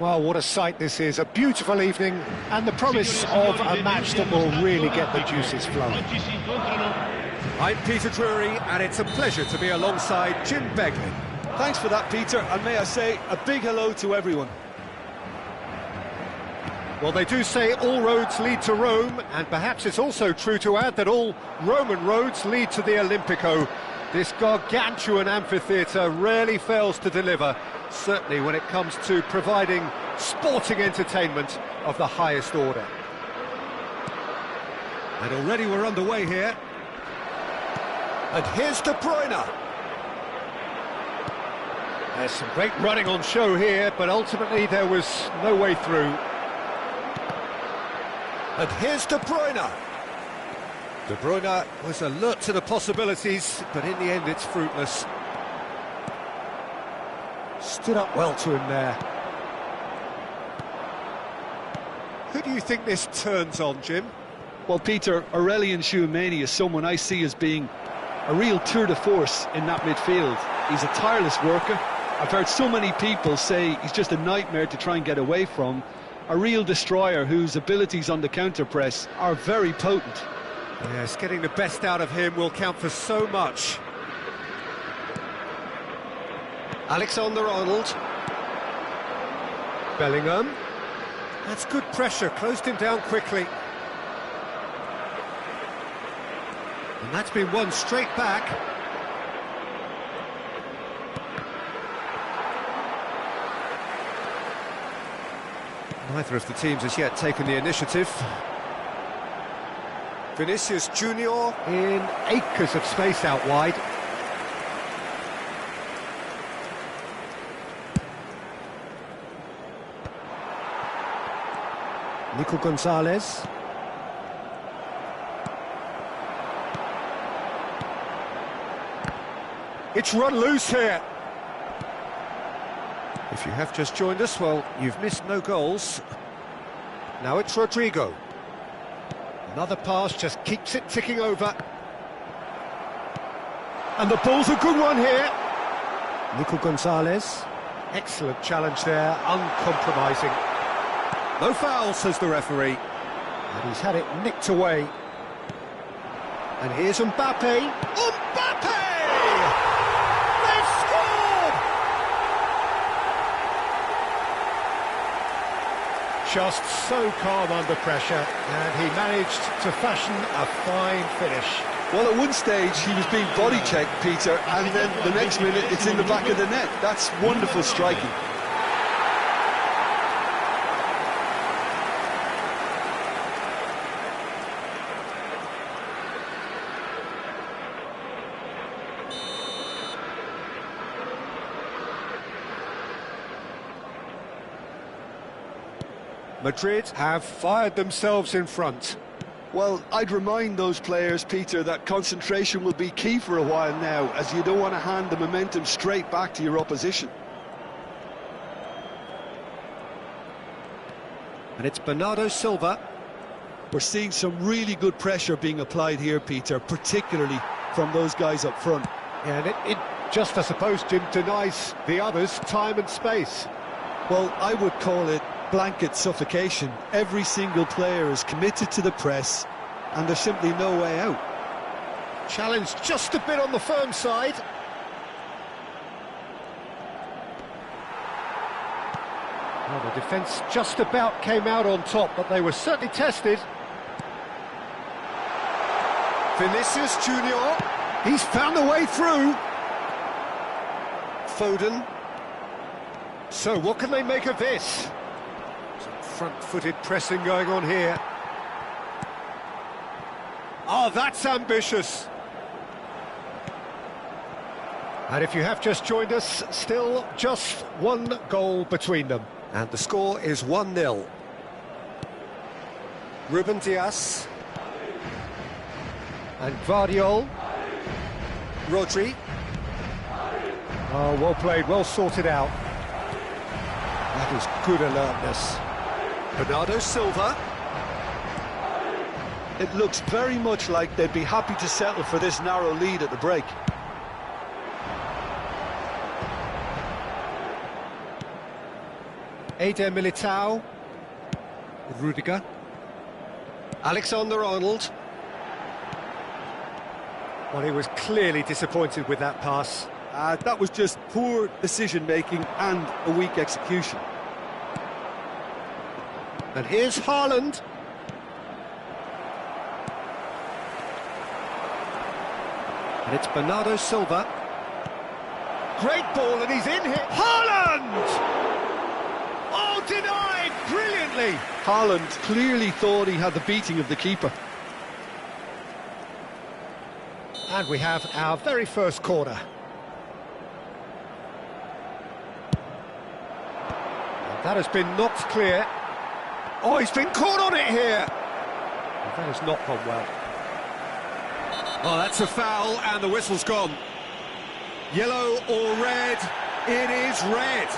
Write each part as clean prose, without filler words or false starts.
Well, what a sight this is, a beautiful evening, and the promise of a match that will really get the juices flowing. I'm Peter Drury, and it's a pleasure to be alongside Jim Beglin. Thanks for that, Peter, and may I say a big hello to everyone. Well, they do say all roads lead to Rome, and perhaps it's also true to add that all Roman roads lead to the Olimpico. This gargantuan amphitheatre rarely fails to deliver, certainly when it comes to providing sporting entertainment of the highest order. And already we're underway here. And here's De Bruyne. There's some great running on show here, but ultimately there was no way through. And here's De Bruyne. De Bruyne was alert to the possibilities, but in the end it's fruitless. Stood up well to him there. Who do you think this turns on, Jim? Well, Peter, Aurelien Tchouameni is someone I see as being a real tour de force in that midfield. He's a tireless worker. I've heard so many people say he's just a nightmare to try and get away from. A real destroyer whose abilities on the counter-press are very potent. Yes, getting the best out of him will count for so much. Alexander-Arnold. Bellingham. That's good pressure, closed him down quickly. And that's been won straight back. Neither of the teams has yet taken the initiative. Vinicius Junior in acres of space out wide. Nico Gonzalez. It's run loose here. If you have just joined us, well, you've missed no goals. Now it's Rodrigo. Another pass just keeps it ticking over. And the ball's a good one here. Nico Gonzalez. Excellent challenge there, uncompromising. No foul, says the referee. And he's had it nicked away. And here's Mbappe. Mbappe! They've scored! Just so calm under pressure, and he managed to fashion a fine finish. Well, at one stage he was being body checked, Peter, and then the next minute it's in the back of the net. That's wonderful striking. Madrid have fired themselves in front. Well, I'd remind those players, Peter, that concentration will be key for a while now, as you don't want to hand the momentum straight back to your opposition. And it's Bernardo Silva. We're seeing some really good pressure being applied here, Peter, particularly from those guys up front. Yeah, and it just, I suppose, Jim, denies the others time and space. Well, I would call it blanket suffocation. Every single player is committed to the press, and there's simply no way out. Challenged just a bit on the firm side. Well, the defence just about came out on top, but they were certainly tested. Vinicius Junior. He's found a way through. Foden. So what can they make of this? Some front-footed pressing going on here. Oh, that's ambitious. And if you have just joined us, still just one goal between them. And the score is 1-0. Ruben Dias. And Guardiola. Rodri. Oh, well played, well sorted out. That is good alertness. Bernardo Silva. It looks very much like they'd be happy to settle for this narrow lead at the break. Eder Militao. Rudiger. Alexander-Arnold. Well, he was clearly disappointed with that pass. That was just poor decision-making and a weak execution. And here's Haaland. And it's Bernardo Silva. Great ball, and he's in here. Haaland! Oh, denied brilliantly. Haaland clearly thought he had the beating of the keeper. And we have our very first corner. And that has been knocked clear. Oh, he's been caught on it here. And that has not gone well. Oh, that's a foul, and the whistle's gone. Yellow or red? It is red.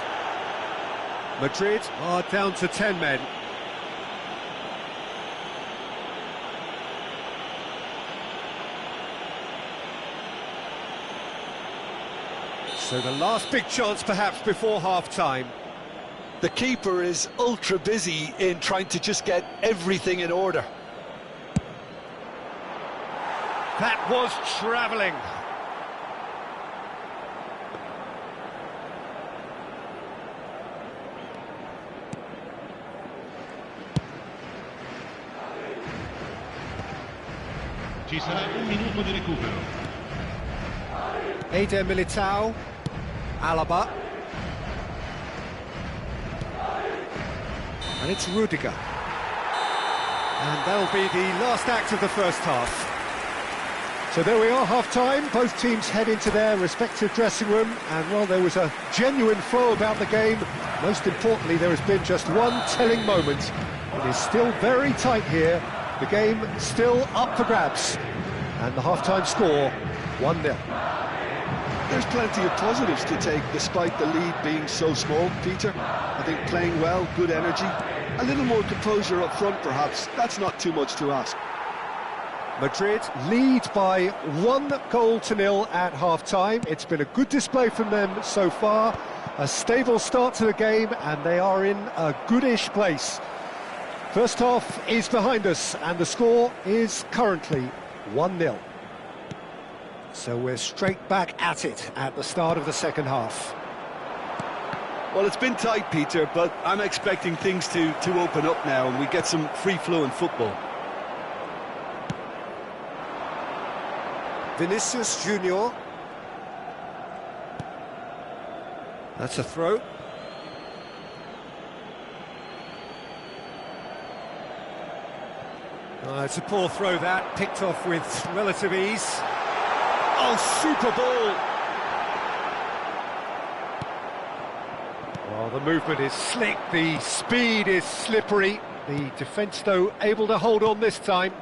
Madrid are down to 10 men. So the last big chance perhaps before half-time. The keeper is ultra busy in trying to just get everything in order. That was travelling. Ci sarà un minuto di recupero. Eder Militao. Alaba. And it's Rudiger. And that'll be the last act of the first half. So there we are, half-time. Both teams head into their respective dressing room, and well, there was a genuine flow about the game. Most importantly, there has been just one telling moment. It is still very tight here. The game still up for grabs. And the half-time score, 1-0. There's plenty of positives to take despite the lead being so small, Peter. I think playing well, good energy, a little more composure up front perhaps. That's not too much to ask. Madrid lead by 1-0 at half-time. It's been a good display from them so far. A stable start to the game, and they are in a goodish place. First half is behind us, and the score is currently 1-0. So we're straight back at it at the start of the second half. Well, it's been tight, Peter, but I'm expecting things to open up now and we get some free-flowing football. Vinicius Junior. That's a throw. It's a poor throw that, picked off with relative ease. Oh, super ball! Well, the movement is slick, the speed is slippery. The defence, though, able to hold on this time.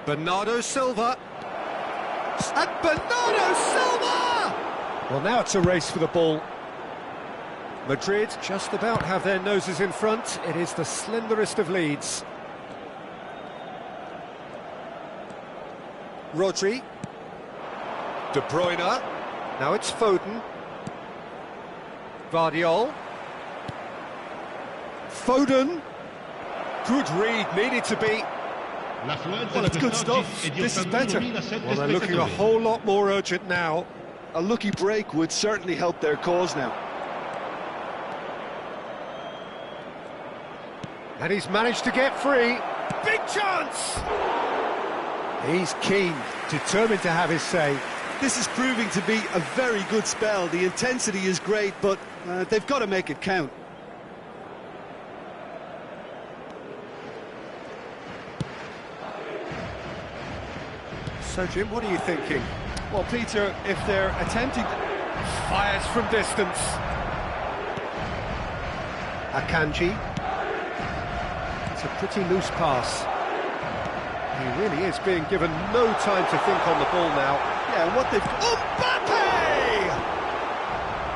Bernardo Silva. And Bernardo Silva! Well, now it's a race for the ball. Madrid just about have their noses in front. It is the slenderest of leads. Rodri. De Bruyne. Now it's Foden. Vardiol. Foden. Good read, needed to be. Well, it's good stuff. This is better. Well, they're looking a whole lot more urgent now. A lucky break would certainly help their cause now. And he's managed to get free. Big chance! He's keen, determined to have his say. This is proving to be a very good spell. The intensity is great, but they've got to make it count. So, Jim, what are you thinking? Well, Peter, if they're attempting... Fires from distance. Akanji. It's a pretty loose pass. He really is being given no time to think on the ball now. Yeah, and what they've... Mbappe!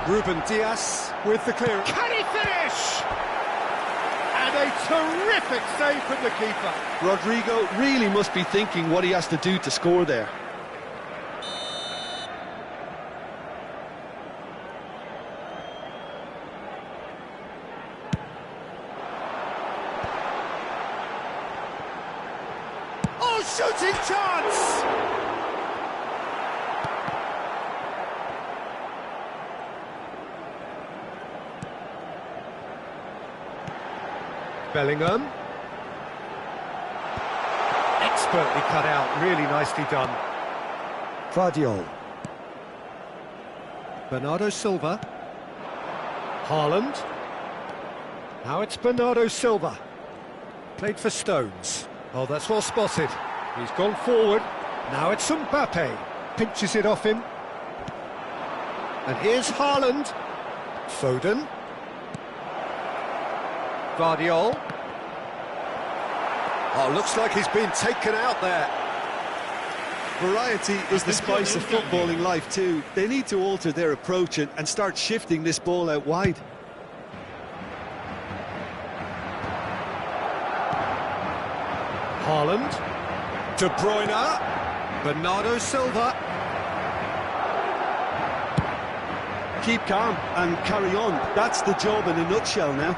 Ruben Dias with the clearance. Can he finish? And a terrific save from the keeper. Rodrigo really must be thinking what he has to do to score there. shooting chance! Bellingham. Expertly cut out, really nicely done. Guardiola. Bernardo Silva. Haaland. Now it's Bernardo Silva. Played for Stones. Oh, that's well spotted. He's gone forward. Now it's Mbappe. Pinches it off him. And here's Haaland. Foden. Guardiola. Oh, looks like he's been taken out there. Variety is the spice of footballing life too. They need to alter their approach and start shifting this ball out wide. Haaland. De Bruyne. Bernardo Silva. Keep calm and carry on. That's the job in a nutshell now.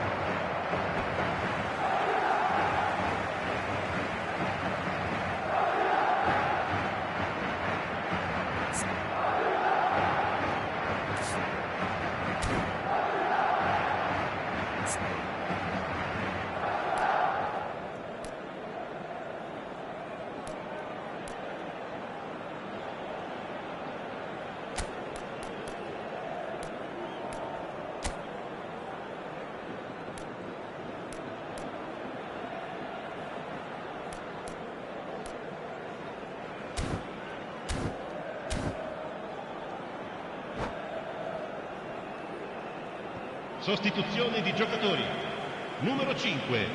Sostituzione di giocatori. Numero 5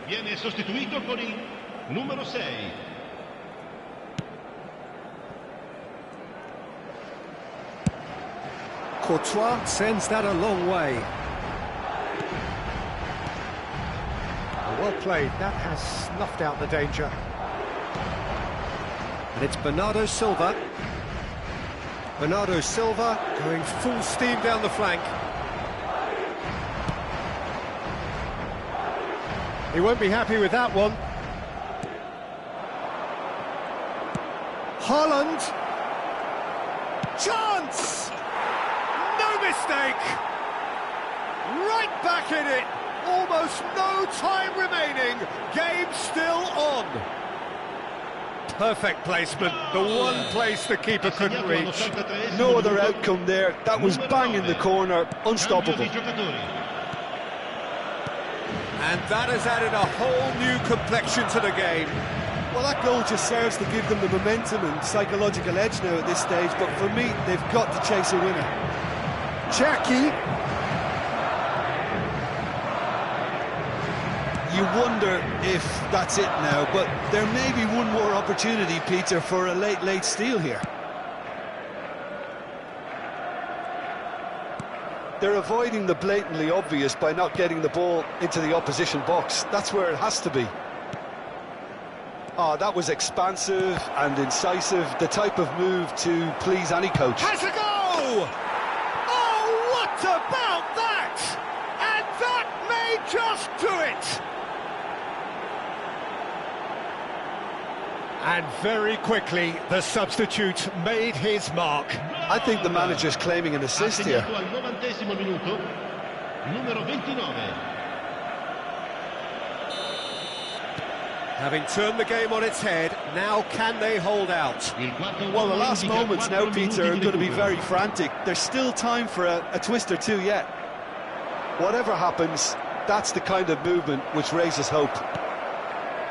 viene sostituito con il numero 6. Courtois sends that a long way. Well played, that has snuffed out the danger. And it's Bernardo Silva. Bernardo Silva going full steam down the flank. He won't be happy with that one. Haaland. Chance! No mistake! Right back in it! Almost no time remaining. Game still on. Perfect placement. The one place the keeper couldn't reach. No other outcome there. That was bang in the corner. Unstoppable. And that has added a whole new complexion to the game. Well, that goal just serves to give them the momentum and psychological edge now at this stage, but for me, they've got to chase a winner. Jackie. You wonder if that's it now, but there may be one more opportunity, Peter, for a late steal here. They're avoiding the blatantly obvious by not getting the ball into the opposition box. That's where it has to be. Oh, that was expansive and incisive, the type of move to please any coach. Has a go! Oh, what about that? And that may just do it! And very quickly, the substitute made his mark. I think the manager's claiming an assist here. Al 90° minuto, numero 29. Having turned the game on its head, now can they hold out? Well, the last moments now, Peter, are going to be very frantic. There's still time for a twist or two yet. Whatever happens, that's the kind of movement which raises hope.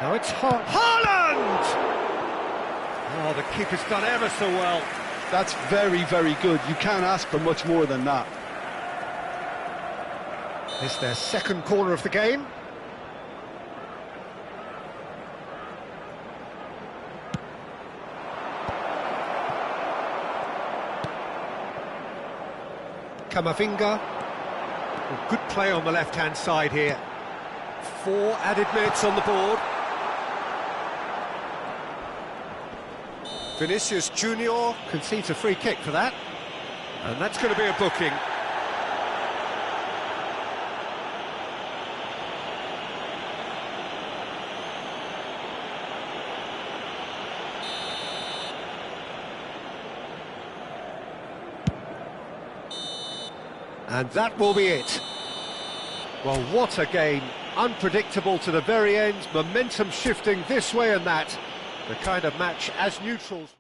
Now it's Haaland! Oh, the keeper's done ever so well. That's very, very good. You can't ask for much more than that. It's their second corner of the game. Camavinga. Oh, good play on the left-hand side here. 4 added minutes on the board. Vinicius Junior concedes a free kick for that. And that's going to be a booking. And that will be it. Well, what a game. Unpredictable to the very end, momentum shifting this way and that. The kind of match as neutrals.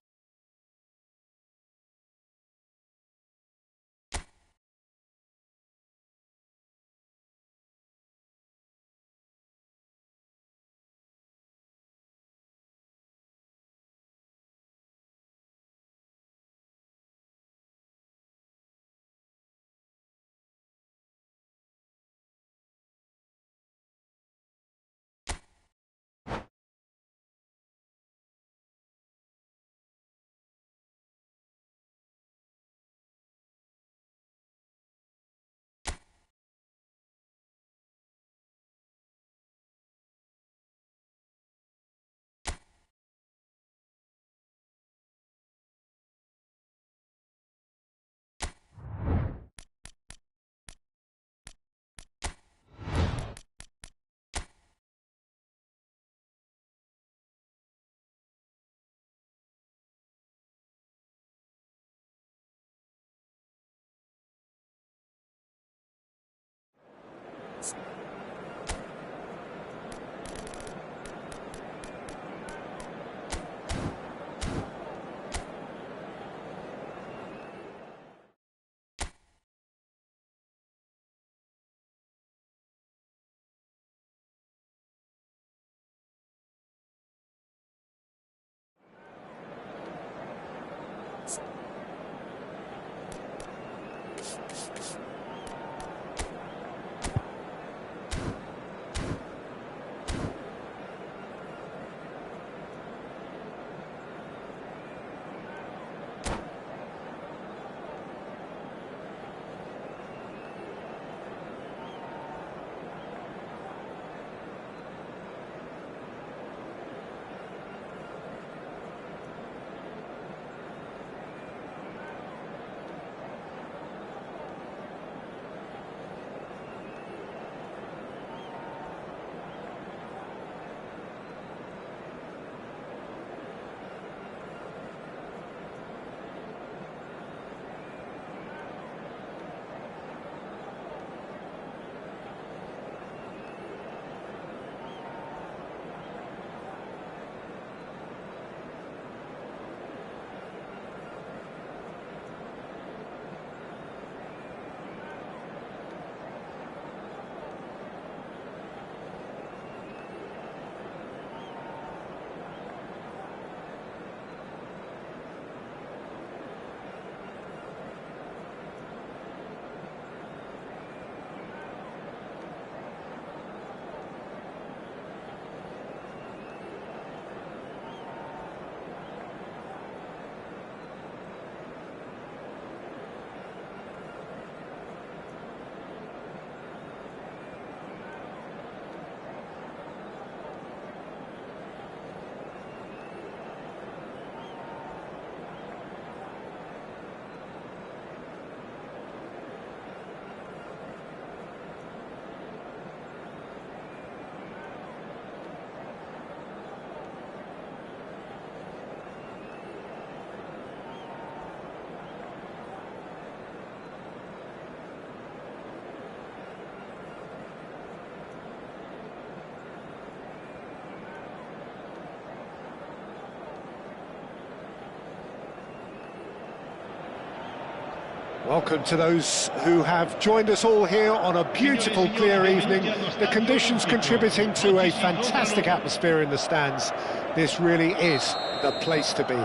Welcome to those who have joined us all here on a beautiful, clear evening. The conditions contributing to a fantastic atmosphere in the stands. This really is the place to be.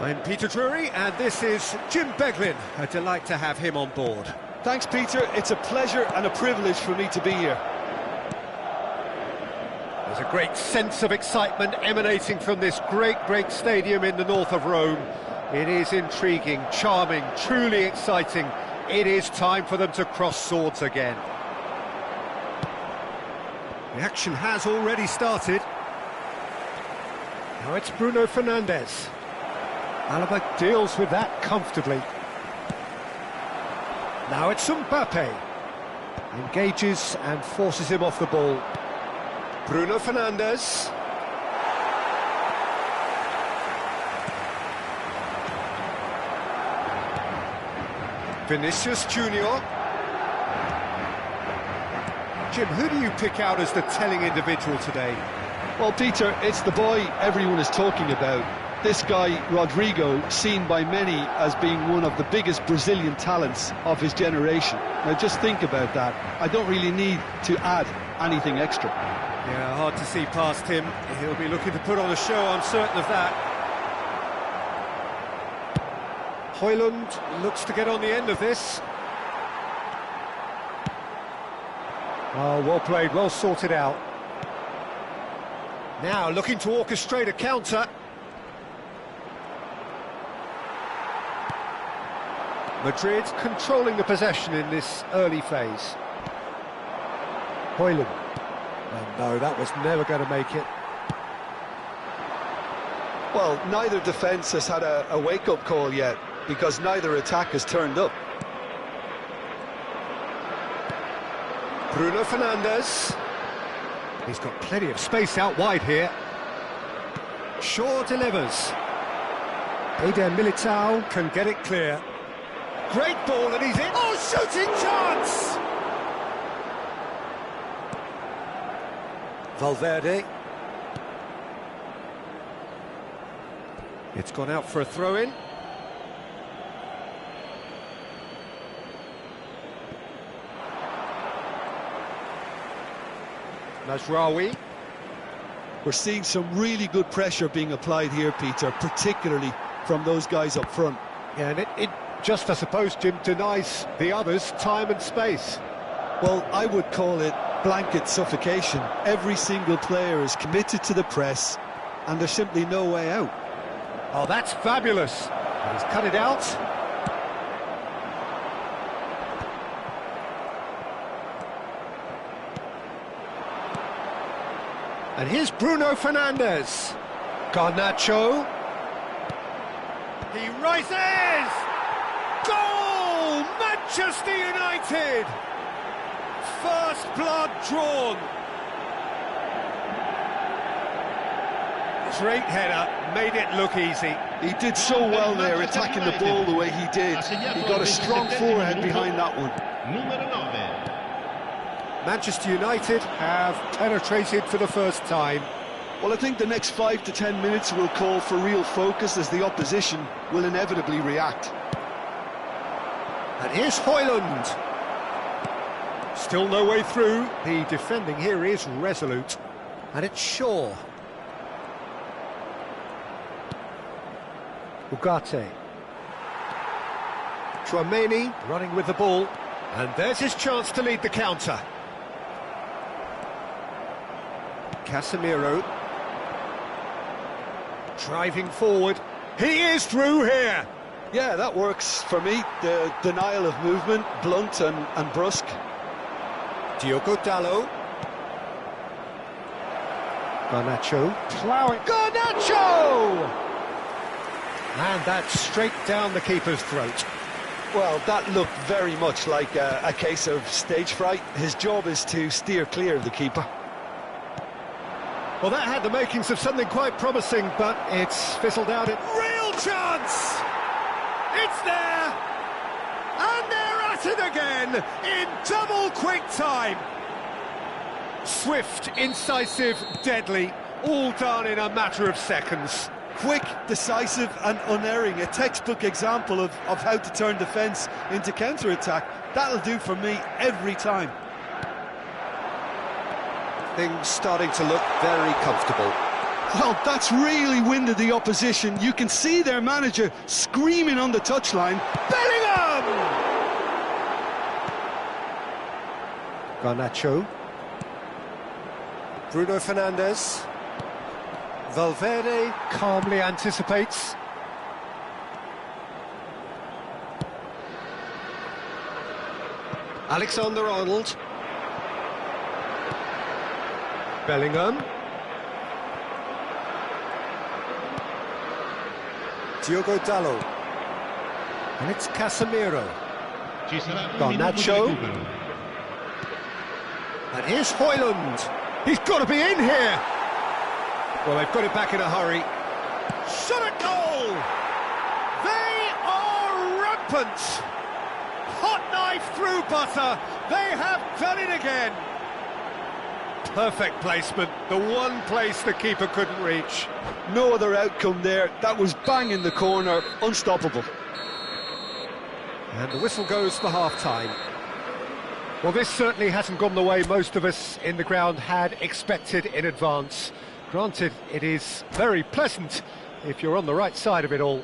I'm Peter Drury, and this is Jim Beglin. A delight to have him on board. Thanks, Peter. It's a pleasure and a privilege for me to be here. There's a great sense of excitement emanating from this great stadium in the north of Rome. It is intriguing, charming, truly exciting. It is time for them to cross swords again. The action has already started. Now it's Bruno Fernandes. Alaba deals with that comfortably. Now it's Mbappe. Engages and forces him off the ball. Bruno Fernandes. Vinicius Junior. Jim, who do you pick out as the telling individual today? Well, Peter, it's the boy everyone is talking about. This guy, Rodrigo, seen by many as being one of the biggest Brazilian talents of his generation. Now, just think about that. I don't really need to add anything extra. Yeah, hard to see past him. He'll be looking to put on a show, I'm certain of that. Højlund looks to get on the end of this. Oh, well played, well sorted out. Now looking to orchestrate a counter. Madrid controlling the possession in this early phase. Højlund. Oh no, that was never going to make it. Well, neither defence has had a wake-up call yet, because neither attack has turned up. Bruno Fernandes. He's got plenty of space out wide here. Shaw delivers. Eder Militao can get it clear. Great ball and he's in. Oh, shooting chance! Valverde. It's gone out for a throw-in. Mazraoui. We're seeing some really good pressure being applied here, Peter, particularly from those guys up front. Yeah, and it just, I suppose, Jim, denies the others time and space. Well, I would call it blanket suffocation. Every single player is committed to the press, and there's simply no way out. Oh, that's fabulous. And he's cut it out. And here's Bruno Fernandes. Garnacho. He rises! Goal! Manchester United! First blood drawn. Great header, made it look easy. He did so well there, attacking the ball the way he did. He got a strong forehead behind that one. Manchester United have penetrated for the first time. Well, I think the next 5 to 10 minutes will call for real focus, as the opposition will inevitably react. And here's Højlund. Still no way through. The defending here is resolute. And it's Shaw. Ugarte. Tchouameni running with the ball. And there's his chance to lead the counter. Casemiro. Driving forward. He is through here. Yeah, that works for me. The denial of movement, blunt and brusque. Diogo Dalot. Garnacho. Ploughing. Garnacho! And that's straight down the keeper's throat. Well, that looked very much like a case of stage fright. His job is to steer clear of the keeper. Well, that had the makings of something quite promising, but it's fizzled out. Real chance! It's there! And they're at it again in double quick time. Swift, incisive, deadly, all done in a matter of seconds. Quick, decisive and unerring, a textbook example of how to turn defence into counter-attack. That'll do for me every time. Things starting to look very comfortable. Well, that's really winded the opposition. You can see their manager screaming on the touchline. Bellingham! Garnacho. Bruno Fernandes. Valverde calmly anticipates. Alexander-Arnold. Bellingham. Diogo Dalot. And it's Casemiro. Garnacho. And here's Højlund. He's got to be in here. Well, they've got it back in a hurry. Shot at goal! They are rampant! Hot knife through butter. They have done it again. Perfect placement, the one place the keeper couldn't reach. No other outcome there. That was bang in the corner, unstoppable. And the whistle goes for half-time. Well, this certainly hasn't gone the way most of us in the ground had expected in advance. Granted, it is very pleasant if you're on the right side of it all.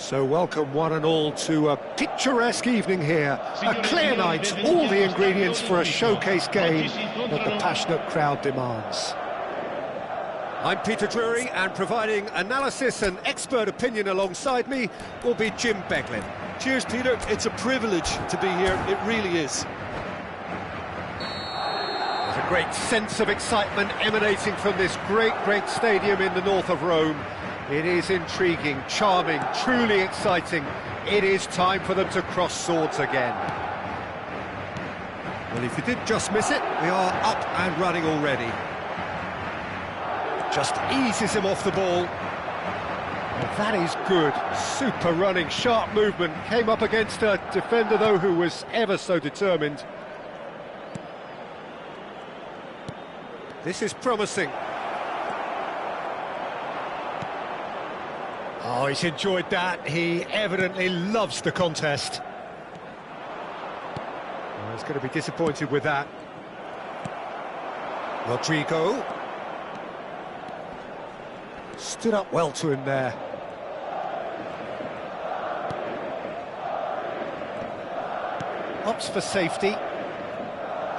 So welcome one and all to a picturesque evening here, a clear night, all the ingredients for a showcase game that the passionate crowd demands. I'm Peter Drury, and providing analysis and expert opinion alongside me will be Jim Beglin. Cheers, Peter. It's a privilege to be here. It really is. There's a great sense of excitement emanating from this great stadium in the north of Rome. It is intriguing, charming, truly exciting. It is time for them to cross swords again. Well, if you did just miss it, we are up and running already. Just eases him off the ball. Well, that is good. Super running, sharp movement. Came up against a defender, though, who was ever so determined. This is promising. Oh, he's enjoyed that. He evidently loves the contest. Oh, he's going to be disappointed with that. Rodrigo. Stood up well to him there. Opts for safety.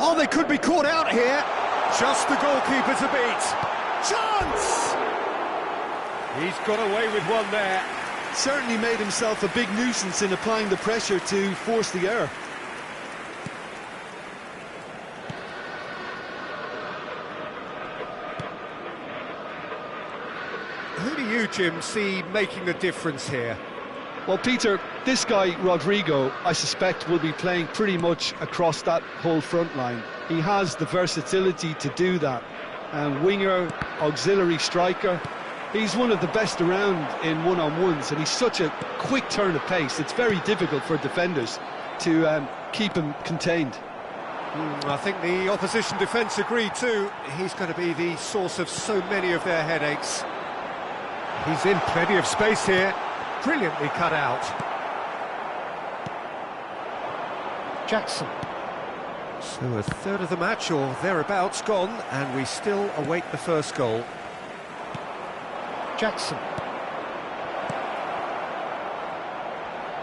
Oh, they could be caught out here. Just the goalkeeper to beat. Chance! He's got away with one there. Certainly made himself a big nuisance in applying the pressure to force the error. Who do you, Jim, see making the difference here? Well, Peter, this guy, Rodrigo, I suspect will be playing pretty much across that whole front line. He has the versatility to do that. Winger, auxiliary striker. He's one of the best around in one-on-ones, and he's such a quick turn of pace. It's very difficult for defenders to keep him contained. I think the opposition defence agree too. He's going to be the source of so many of their headaches. He's in plenty of space here. Brilliantly cut out. Jackson. So a third of the match or thereabouts gone, and we still await the first goal. Jackson.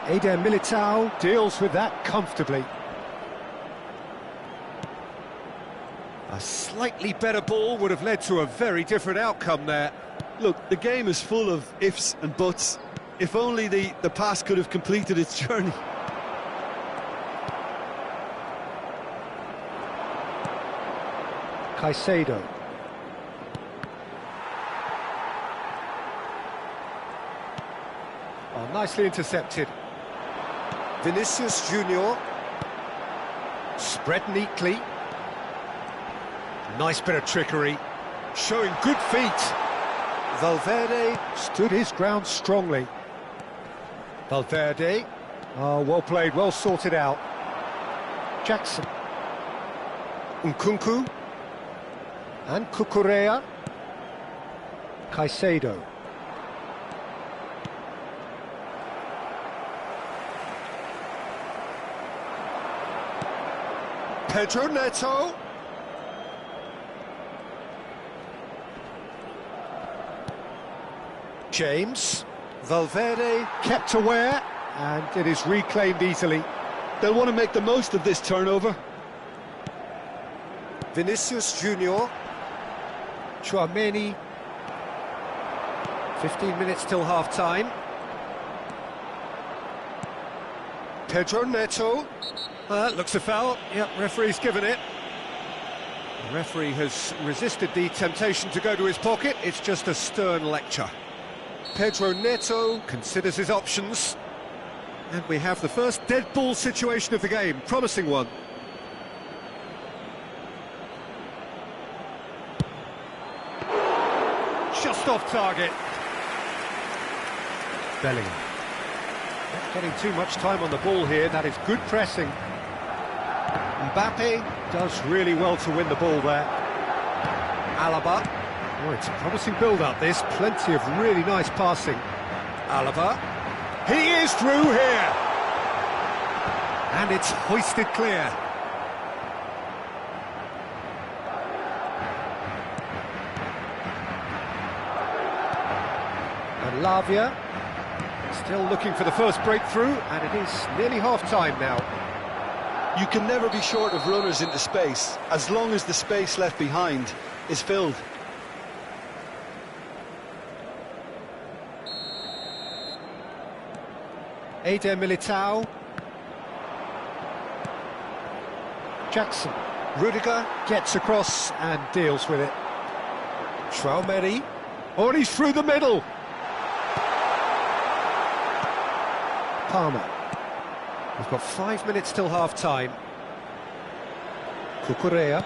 Eder Militao deals with that comfortably. A slightly better ball would have led to a very different outcome there. Look, the game is full of ifs and buts. If only the pass could have completed its journey. Caicedo. Oh, nicely intercepted. Vinicius Junior. Spread neatly. Nice bit of trickery. Showing good feet. Valverde stood his ground strongly. Valverde. Oh, well played, well sorted out. Jackson. Nkunku. And Cucurella. Caicedo. Pedro Neto. James. Valverde kept aware, and it is reclaimed easily. They'll want to make the most of this turnover. Vinicius Junior. Tchouaméni. 15 minutes till half-time. Pedro Neto. Looks a foul. Yep, referee's given it. The referee has resisted the temptation to go to his pocket. It's just a stern lecture. Pedro Neto considers his options. And we have the first dead ball situation of the game. Promising one. Just off target. Bellingham. Not getting too much time on the ball here. That is good pressing. Mbappe does really well to win the ball there. Alaba. Oh, it's a promising build-up, this. Plenty of really nice passing. Alaba. He is through here. And it's hoisted clear. And Lavia still looking for the first breakthrough, and it is nearly half-time now. You can never be short of runners into space, as long as the space left behind is filled. Eder Militao. Jackson. Rudiger gets across and deals with it. Tchouaméni. Oh, and he's through the middle. Palmer. We've got 5 minutes till half-time. Cucurella.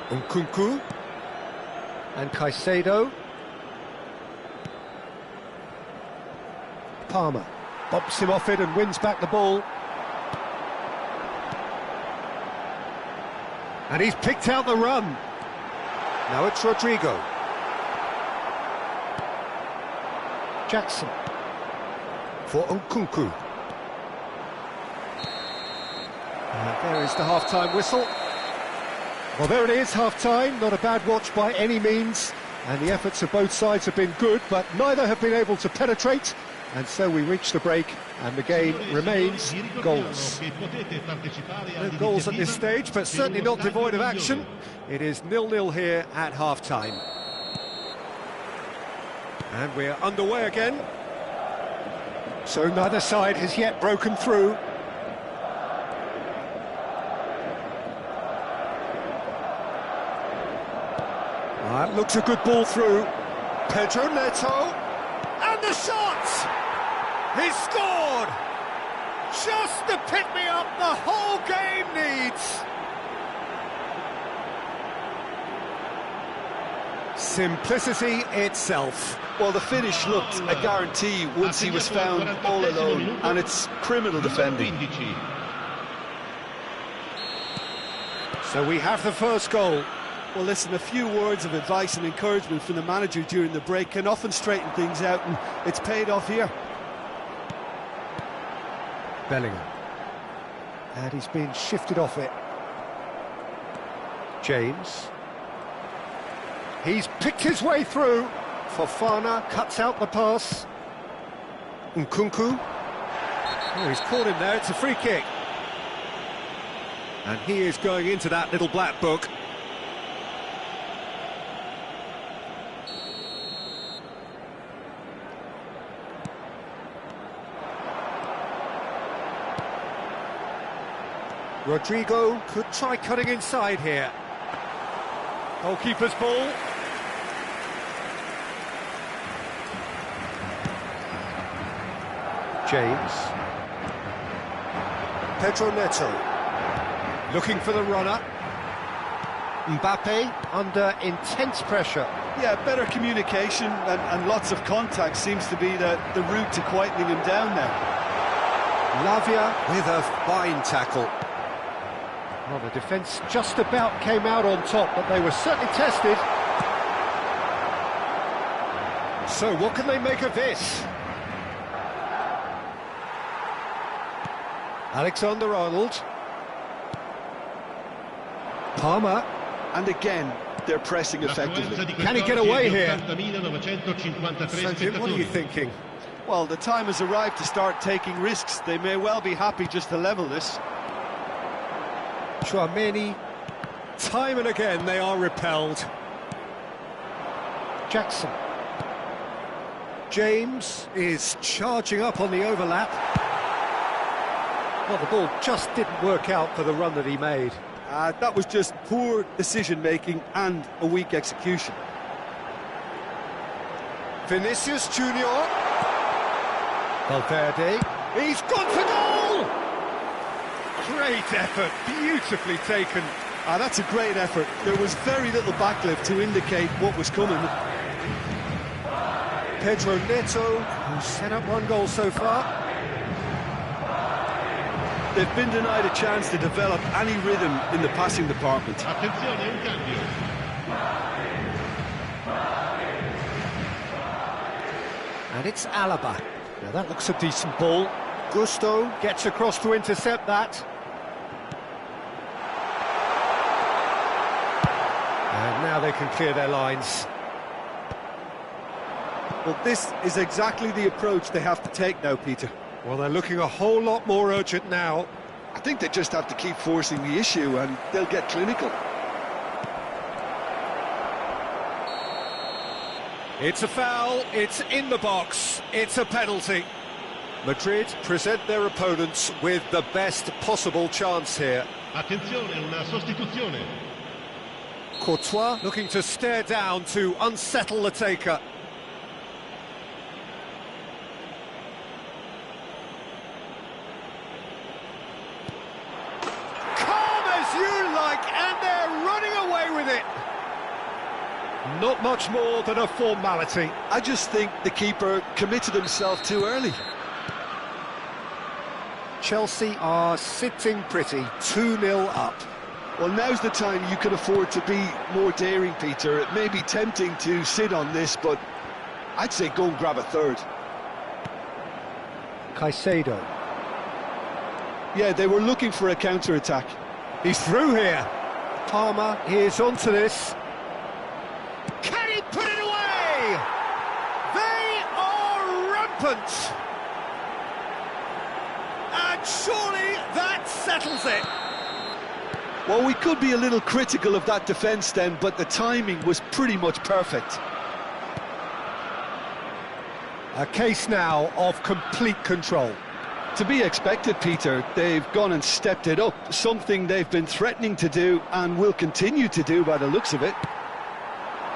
Nkunku. And Caicedo. Palmer. Bumps him off it and wins back the ball. And he's picked out the run. Now it's Rodrigo. Jackson. For Nkunku. There is the half-time whistle. Well, there it is, half-time. Not a bad watch by any means. And the efforts of both sides have been good, but neither have been able to penetrate. And so we reach the break, and the game remains goals. No goals at this stage, but certainly not devoid of action. It is 0-0 here at half-time. And we're underway again. So neither side has yet broken through. That looks a good ball through. Pedro Neto. And the shot! He's scored! Just the pick-me-up the whole game needs. Simplicity itself. Well, the finish looked a guarantee once he was found all alone, and it's criminal defending. So we have the first goal. Well, listen, a few words of advice and encouragement from the manager during the break can often straighten things out, and it's paid off here. Bellingham. And he's been shifted off it. James. He's picked his way through. Fofana cuts out the pass. Nkunku. Oh, he's caught him there, it's a free kick. And he is going into that little black book. Rodrigo could try cutting inside here. Goalkeeper's ball. James. Pedro Neto. Looking for the runner. Mbappe under intense pressure. Yeah, better communication and lots of contact seems to be the route to quietening him down now. Lavia with a fine tackle. Well, the defence just about came out on top, but they were certainly tested. So what can they make of this? Alexander-Arnold. Palmer. And again, they're pressing effectively. Can he get away here? So Jim, what are you thinking? Well, the time has arrived to start taking risks. They may well be happy just to level this. Chouameni. Time and again they are repelled. Jackson. James is charging up on the overlap. Well, the ball just didn't work out for the run that he made. That was just poor decision-making and a weak execution. Vinicius Junior. Valverde. He's gone for goal! Great effort, beautifully taken. That's a great effort. There was very little backlift to indicate what was coming. Pedro Neto, who's set up one goal so far. They've been denied a chance to develop any rhythm in the passing department. Attenzione, un cambio. And it's Alaba. Now that looks a decent ball. Gusto gets across to intercept that. And now they can clear their lines. Well, this is exactly the approach they have to take now, Peter. Well, they're looking a whole lot more urgent now. I think they just have to keep forcing the issue and they'll get clinical. It's a foul, it's in the box, it's a penalty. Madrid present their opponents with the best possible chance here. Attenzione, una sostituzione. Courtois looking to stare down to unsettle the taker. Calm as you like, and they're running away with it. Not much more than a formality. I just think the keeper committed himself too early. Chelsea are sitting pretty, 2-0 up. Well, now's the time you can afford to be more daring, Peter. It may be tempting to sit on this, but I'd say go and grab a third. Caicedo. Yeah, they were looking for a counter-attack. He's through here. Palmer is onto this. Can he put it away? They are rampant. And surely that settles it. Well, we could be a little critical of that defence then, but the timing was pretty much perfect. A case now of complete control. To be expected, Peter. They've gone and stepped it up, something they've been threatening to do and will continue to do by the looks of it.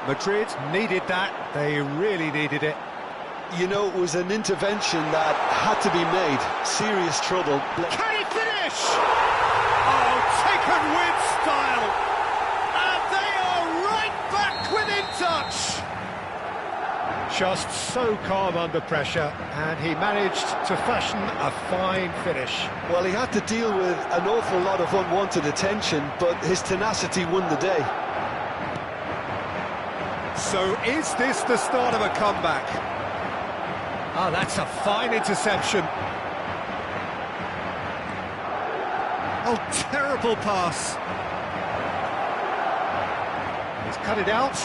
Madrid needed that, they really needed it. You know, it was an intervention that had to be made. Serious trouble. Can he finish? Oh, taken with style. And they are right back within touch. Just so calm under pressure, and he managed to fashion a fine finish. Well, he had to deal with an awful lot of unwanted attention, but his tenacity won the day. So is this the start of a comeback? Ah, that's a fine interception. Oh, terrible pass. He's cut it out.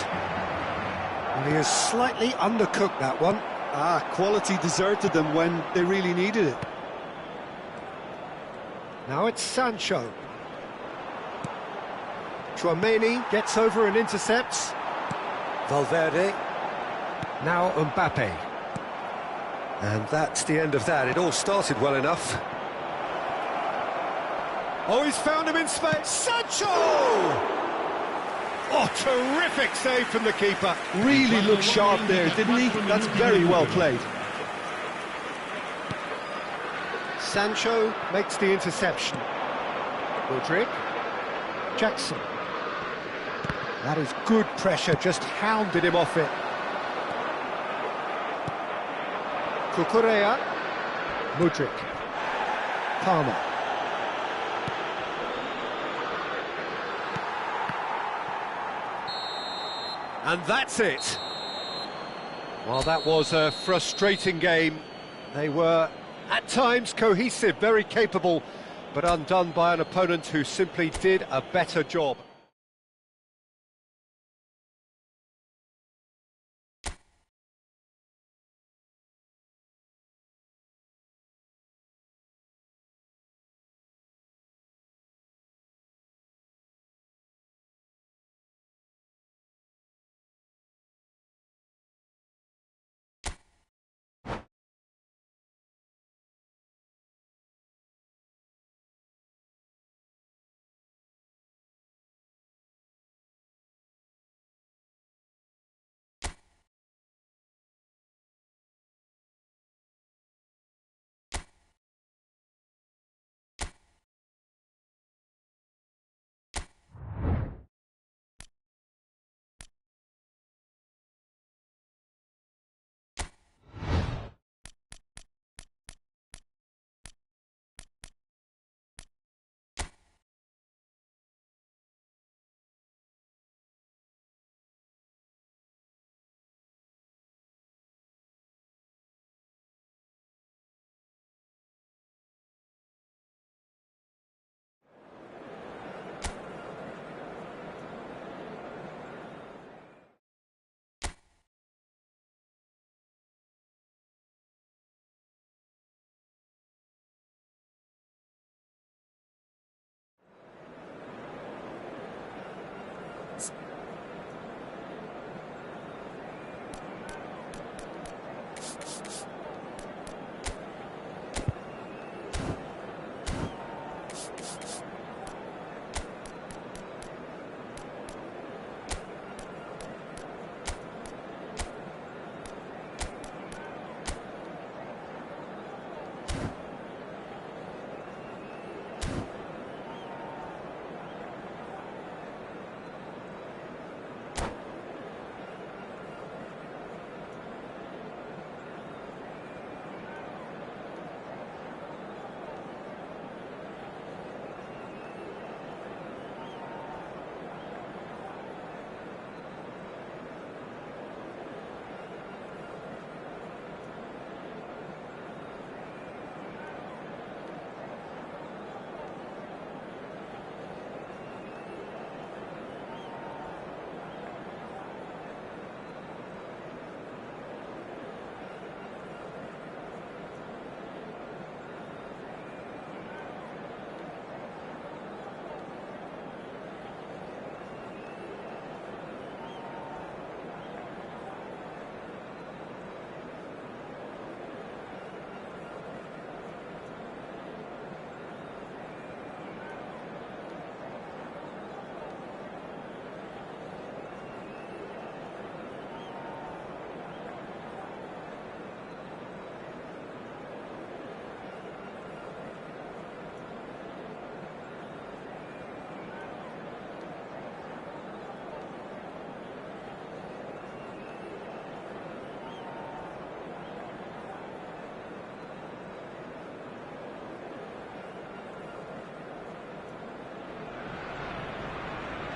And he has slightly undercooked that one. Ah, quality deserted them when they really needed it. Now it's Sancho. Tchouaméni gets over and intercepts. Valverde. Now Mbappe. And that's the end of that. It all started well enough. Oh, he's found him in space. Sancho! Oh, terrific save from the keeper. Really looked sharp there, didn't he? That's very well played. Sancho makes the interception. Rodrigue. Jackson. That is good pressure, just hounded him off it. Cucurella. Mudryk. Palmer. And that's it. Well, that was a frustrating game. They were, at times, cohesive, very capable, but undone by an opponent who simply did a better job.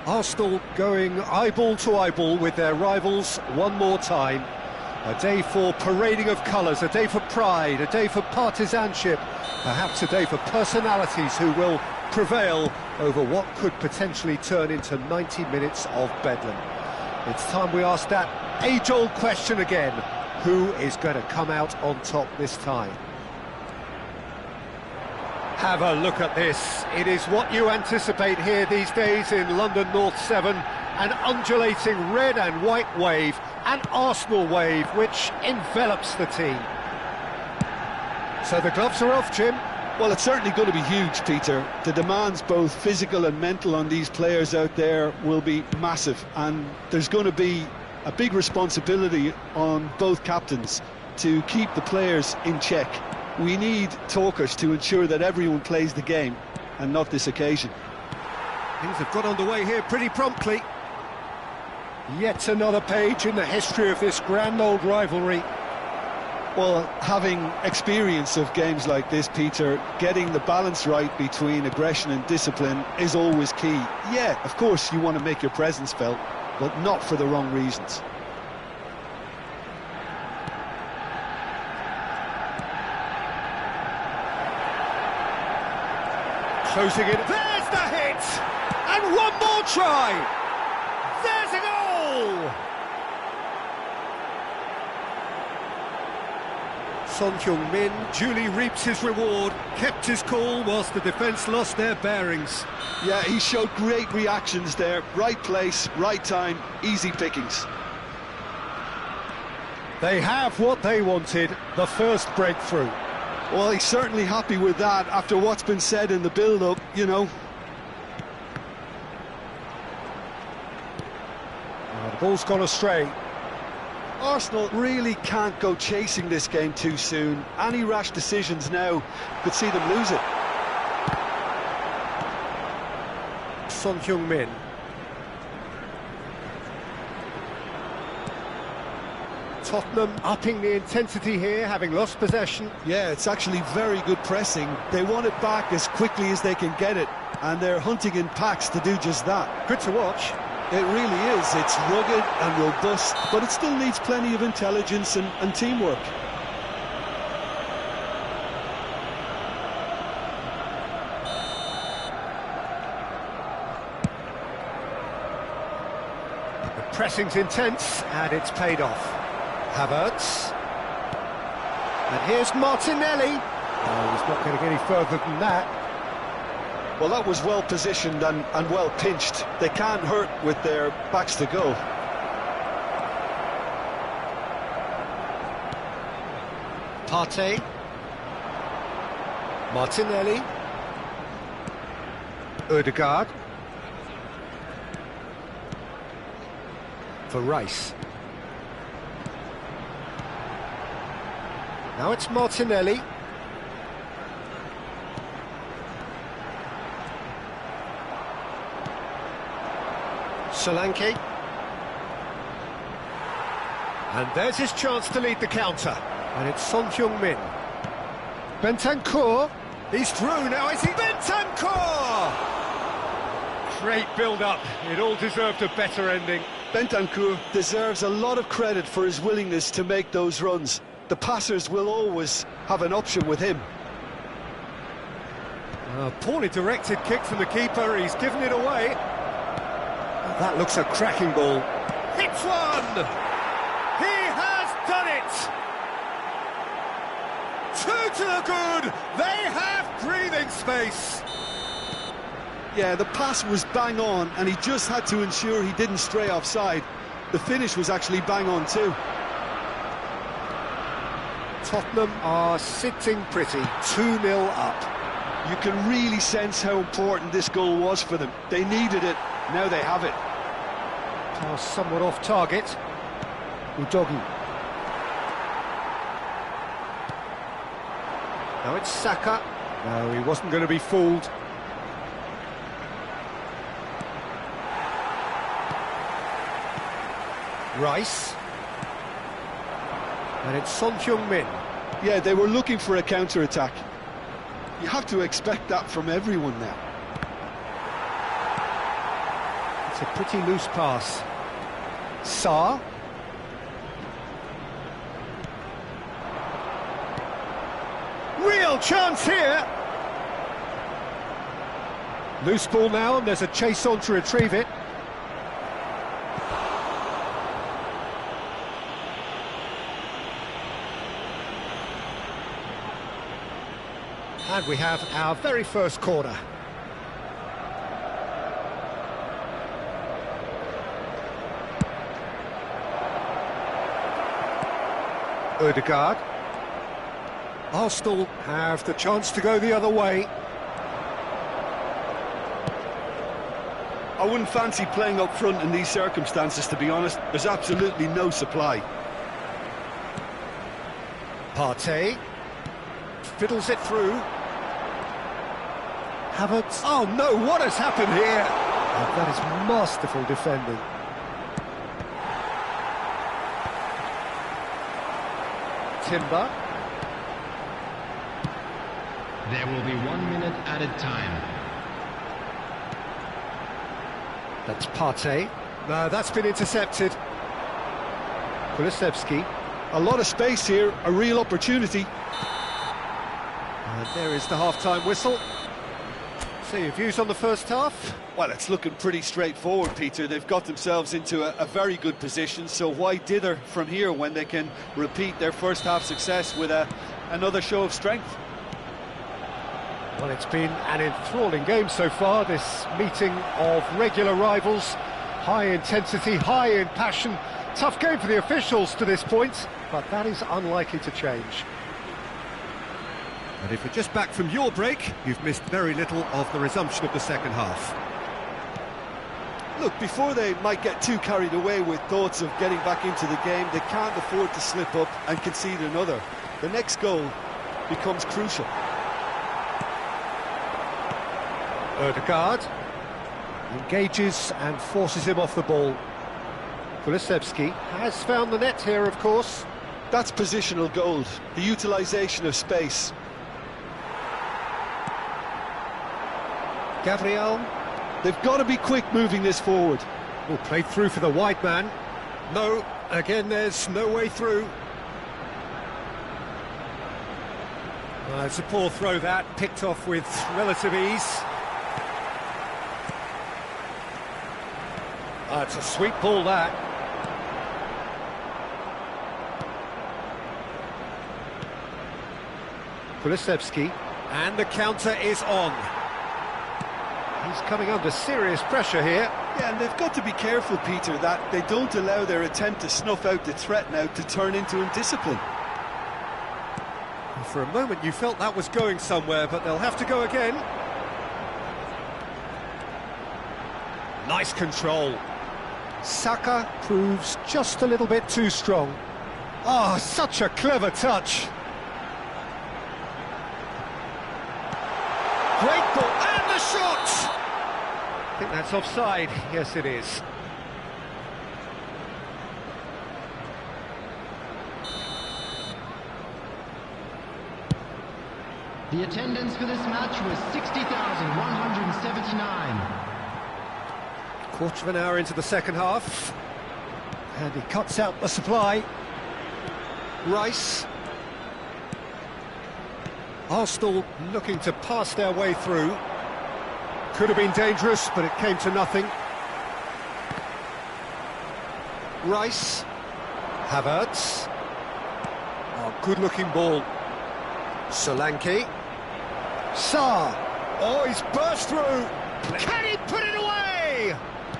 Arsenal going eyeball to eyeball with their rivals one more time. A day for parading of colours, a day for pride, a day for partisanship, perhaps a day for personalities who will prevail over what could potentially turn into 90 minutes of bedlam. It's time we ask that age-old question again: who is going to come out on top this time? Have a look at this. It is what you anticipate here these days in London North 7. An undulating red and white wave, an Arsenal wave which envelops the team. So the gloves are off, Jim. Well, it's certainly going to be huge, Peter. The demands, both physical and mental, on these players out there will be massive, and there's going to be a big responsibility on both captains to keep the players in check. We need talkers to ensure that everyone plays the game, and not this occasion. Things have got underway here pretty promptly. Yet another page in the history of this grand old rivalry. Well, having experience of games like this, Peter, getting the balance right between aggression and discipline is always key. Yeah, of course you want to make your presence felt, but not for the wrong reasons. Closing in. There's the hit! And one more try! There's a goal! Son Heung-min duly reaps his reward, kept his cool whilst the defence lost their bearings. Yeah, he showed great reactions there. Right place, right time, easy pickings. They have what they wanted, the first breakthrough. Well, he's certainly happy with that after what's been said in the build-up, you know. The ball's gone astray. Arsenal really can't go chasing this game too soon. Any rash decisions now could see them lose it. Son Heung-min. Tottenham upping the intensity here, having lost possession. Yeah, it's actually very good pressing. They want it back as quickly as they can get it, and they're hunting in packs to do just that. Good to watch. It really is. It's rugged and robust, but it still needs plenty of intelligence and teamwork. The pressing's intense, and it's paid off. Havertz. And here's Martinelli. Oh, he's not going to get any further than that. Well, that was well positioned and well pinched. They can't hurt with their backs to goal. Partey. Martinelli. Ødegaard. For Rice. Now it's Martinelli. Solanke. And there's his chance to lead the counter. And it's Son Heung-min. Bentancur. He's through now, is he? Bentancur! Great build-up. It all deserved a better ending. Bentancur deserves a lot of credit for his willingness to make those runs. The passers will always have an option with him. A poorly directed kick from the keeper. He's given it away. That looks a cracking ball. Hits one! He has done it! Two to the good! They have breathing space! Yeah, the pass was bang on, and he just had to ensure he didn't stray offside. The finish was actually bang on too. Tottenham are sitting pretty, 2-0 up. You can really sense how important this goal was for them. They needed it, now they have it. Pass somewhat off target. Udogi. Now it's Saka. No, he wasn't going to be fooled. Rice. And it's Son Heung-min. Yeah, they were looking for a counter-attack. You have to expect that from everyone now. It's a pretty loose pass. Sarr. Real chance here. Loose ball now, and there's a chase on to retrieve it. And we have our very first corner. Ødegaard. Arsenal have the chance to go the other way. I wouldn't fancy playing up front in these circumstances, to be honest. There's absolutely no supply. Partey fiddles it through. Havertz. Oh no, what has happened here? Oh, that is masterful defending. Timber. There will be 1 minute added time. That's Partey. No, that's been intercepted. Kulusevski. A lot of space here, a real opportunity. And there is the half-time whistle. So your views on the first half? Well, it's looking pretty straightforward, Peter. They've got themselves into a very good position, so why dither from here when they can repeat their first half success with another show of strength? Well, it's been an enthralling game so far, this meeting of regular rivals. High intensity, high in passion. Tough game for the officials to this point, but that is unlikely to change. And if you're just back from your break, you've missed very little of the resumption of the second half. Look, before they might get too carried away with thoughts of getting back into the game, they can't afford to slip up and concede another. The next goal becomes crucial. Ødegaard engages and forces him off the ball. Kulusevski has found the net here, of course. That's positional gold, the utilisation of space. Gabriel. They've got to be quick moving this forward. Oh, played through for the wide man. No, again there's no way through. It's a poor throw that, picked off with relative ease. It's a sweet ball that. Kulusevski, and the counter is on. He's coming under serious pressure here. Yeah, and they've got to be careful, Peter, that they don't allow their attempt to snuff out the threat now to turn into indiscipline. For a moment you felt that was going somewhere, but they'll have to go again. Nice control. Saka proves just a little bit too strong. Oh, such a clever touch. Great ball, and the shot! I think that's offside. Yes, it is. The attendance for this match was 60,179. Quarter of an hour into the second half. And he cuts out the supply. Rice. Arsenal looking to pass their way through. Could have been dangerous, but it came to nothing. Rice. Havertz. Oh, good-looking ball. Solanke. Sarr. Oh, he's burst through. Can he put it away?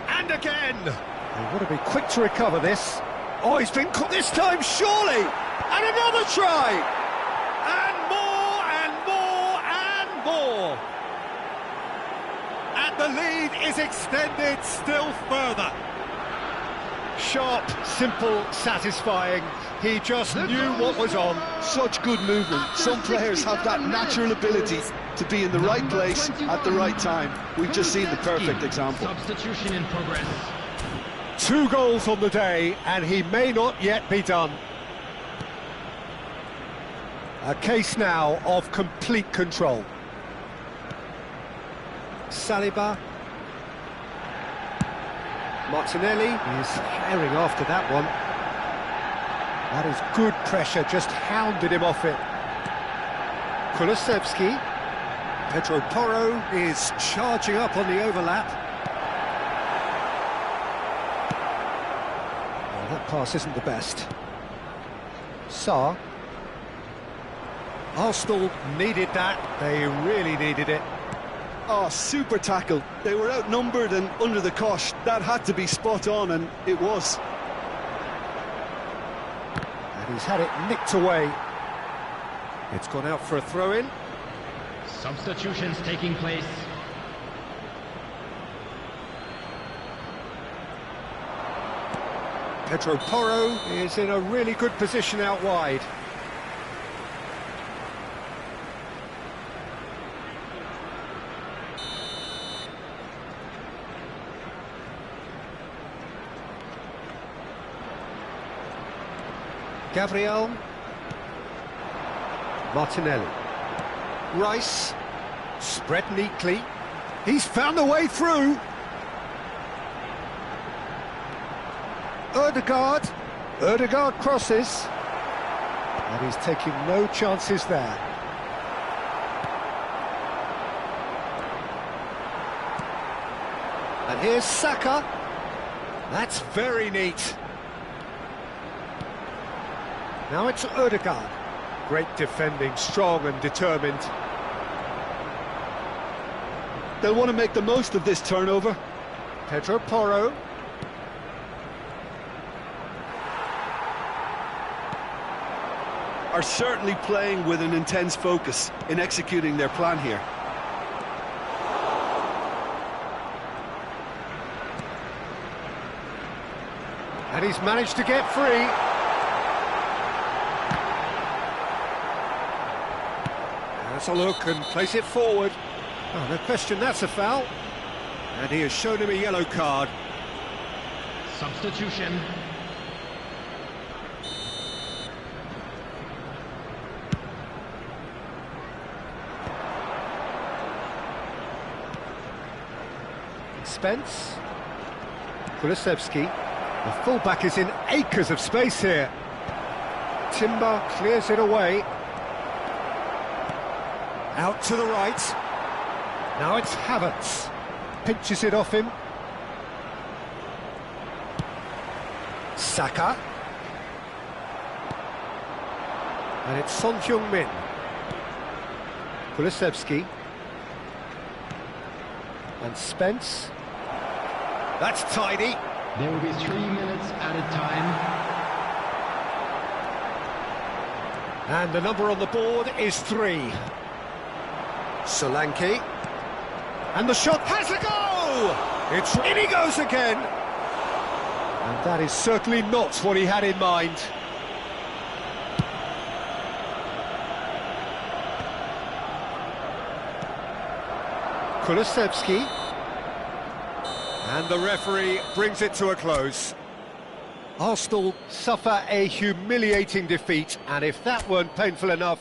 And again. They want to be quick to recover this. Oh, he's been caught this time, surely. And another try. And more and more and more. And the lead is extended still further. Sharp, simple, satisfying. He just knew what was on. Such good movement. Some players have that natural ability to be in the right place at the right time. We've just seen the perfect example. Substitution in progress. 2 goals on the day, and he may not yet be done. A case now of complete control. Saliba. Martinelli is carrying after that one. That is good pressure, just hounded him off it. Kulusevski. Pedro Porro is charging up on the overlap. Well, that pass isn't the best. Sarr. Arsenal needed that, they really needed it. Oh, super tackle. They were outnumbered and under the cosh. That had to be spot on, and it was. And he's had it nicked away. It's gone out for a throw-in. Substitutions taking place. Pedro Porro is in a really good position out wide. Gabriel. Martinelli. Rice. Spread neatly. He's found a way through. Ødegaard crosses. And he's taking no chances there. And here's Saka. That's very neat. Now it's Ødegaard. Great defending, strong and determined. They'll want to make the most of this turnover. Pedro Porro. Are certainly playing with an intense focus in executing their plan here. And he's managed to get free. That's a look and place it forward. Oh, no question, that's a foul. And he has shown him a yellow card. Substitution. Spence. Kulusevski. The fullback is in acres of space here. Timber clears it away. Out to the right. Now it's Havertz. Pinches it off him. Saka. And it's Son Heung-min. Kulusevski. And Spence. That's tidy. There will be 3 minutes added time. And the number on the board is 3. Solanke. And the shot has a go! It's in he goes again! And that is certainly not what he had in mind. Kulusevski. And the referee brings it to a close. Arsenal suffer a humiliating defeat, and if that weren't painful enough,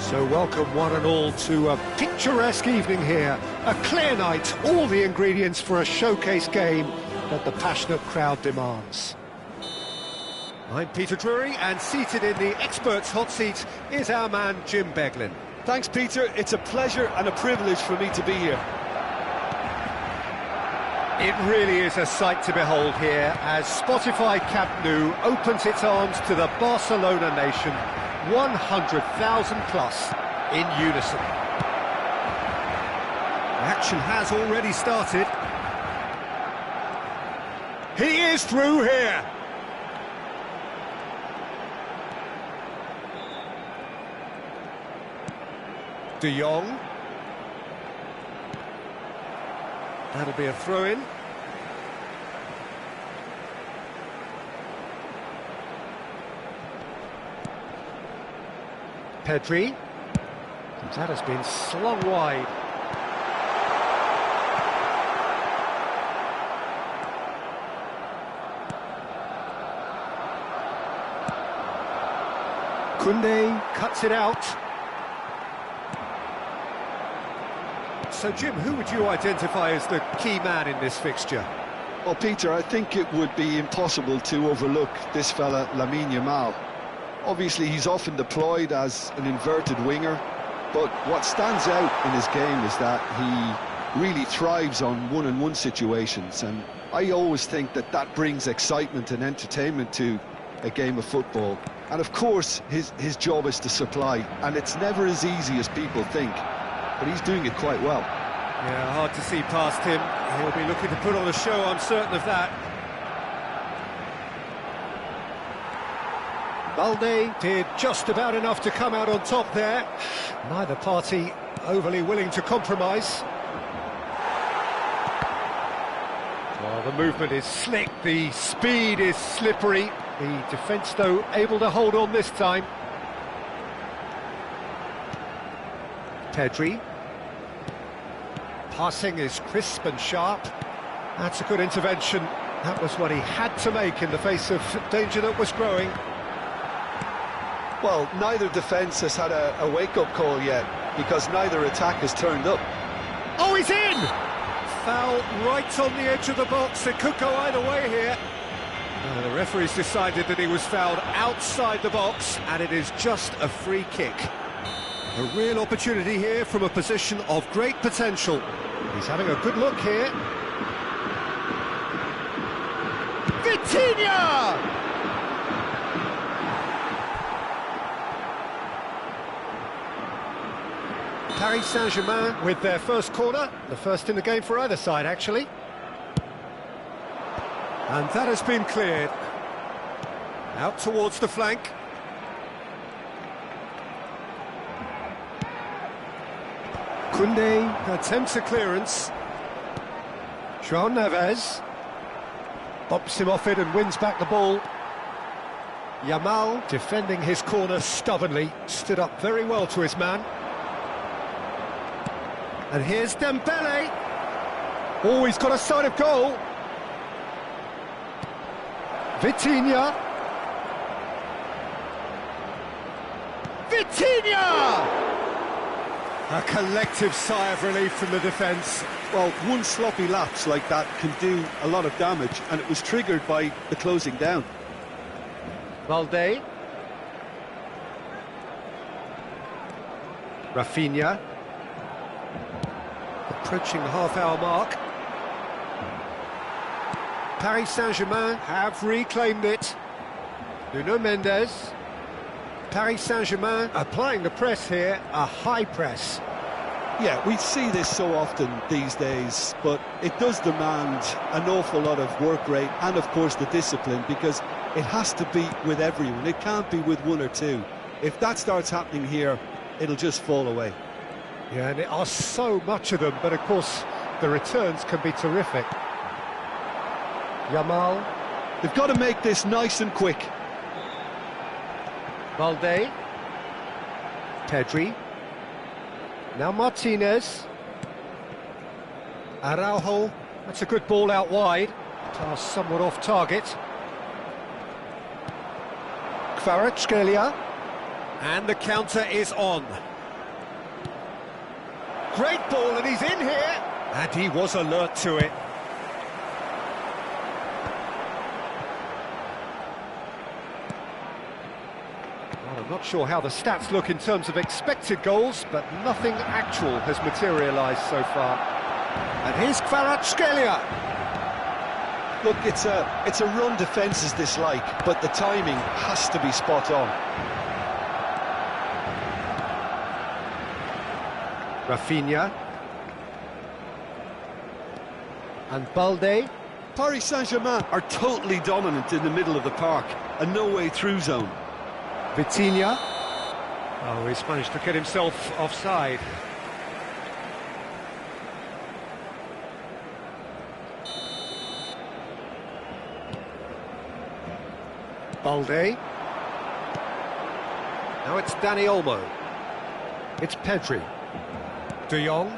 So welcome one and all to a picturesque evening here. A clear night, all the ingredients for a showcase game that the passionate crowd demands. I'm Peter Drury, and seated in the experts' hot seat is our man Jim Beglin. Thanks, Peter. It's a pleasure and a privilege for me to be here. It really is a sight to behold here as Spotify Camp Nou opens its arms to the Barcelona nation, 100,000 plus in unison. The action has already started. He is through here. De Jong. That'll be a throw-in. Pedri. That has been slung wide. Koundé cuts it out. So, Jim, who would you identify as the key man in this fixture? Well, Peter, I think it would be impossible to overlook this fella, Lamine Yamal. Obviously, he's often deployed as an inverted winger, but what stands out in his game is that he really thrives on one-on-one situations, and I always think that that brings excitement and entertainment to a game of football. And of course, his job is to supply, and it's never as easy as people think, but he's doing it quite well. Yeah, hard to see past him. He'll be looking to put on a show, I'm certain of that. Balde did just about enough to come out on top there. Neither party overly willing to compromise. Well, the movement is slick, the speed is slippery. The defence, though, able to hold on this time. Pedri. Passing is crisp and sharp. That's a good intervention. That was what he had to make in the face of danger that was growing. Well, neither defence has had a wake-up call yet, because neither attack has turned up. Oh, he's in! Foul right on the edge of the box. It could go either way here. The referee's decided that he was fouled outside the box, and it is just a free kick. A real opportunity here from a position of great potential. He's having a good look here. Vitinha! Paris Saint-Germain with their first corner, the first in the game for either side, actually. And that has been cleared. Out towards the flank. Koundé attempts a clearance. João Neves bops him off it and wins back the ball. Yamal defending his corner stubbornly, stood up very well to his man. And here's Dembele. Oh, he's got a sight of goal. Vitinha. Vitinha! A collective sigh of relief from the defence. Well, one sloppy lapse like that can do a lot of damage, and it was triggered by the closing down. Balde. Rafinha. Approaching the half-hour mark. Paris Saint-Germain have reclaimed it. Nuno Mendes. Paris Saint-Germain applying the press here, a high press. Yeah, we see this so often these days, but it does demand an awful lot of work rate and, of course, the discipline, because it has to be with everyone. It can't be with one or two. If that starts happening here, it'll just fall away. Yeah, and there are so much of them, but of course the returns can be terrific. Yamal. They've got to make this nice and quick. Balde. Pedri. Now Martinez. Araujo. That's a good ball out wide. Pass somewhat off target. Kvaratskhelia. And the counter is on. great ball, and he's in here. And he was alert to it. Well, I'm not sure how the stats look in terms of expected goals, but nothing actual has materialised so far. And here's Kvaratskhelia. Look, it's a run defence is dislike, but the timing has to be spot on. Rafinha. And Balde. Paris Saint-Germain are totally dominant in the middle of the park, a no-way-through zone. Vitinha. Oh, he's managed to get himself offside. Balde. Now it's Dani Olmo. It's Pedri. De Jong.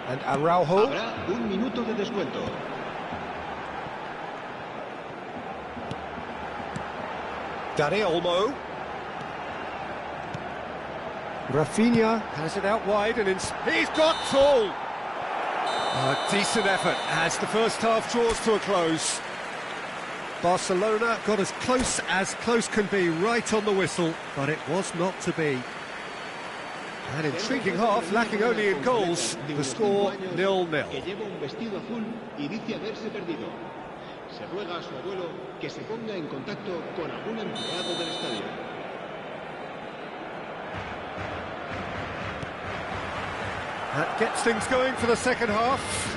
And Araujo. Habrá un minuto de descuento. Dani Olmo. Rafinha has it out wide and he's got tall. A decent effort as the first half draws to a close. Barcelona got as close can be, right on the whistle, but it was not to be. An intriguing half, lacking only in goals. The score 0-0. Que lleva un vestido azul y dice haberse perdido. Se ruega a su abuelo que se ponga en contacto con algún empleado del estadio. That gets things going for the second half.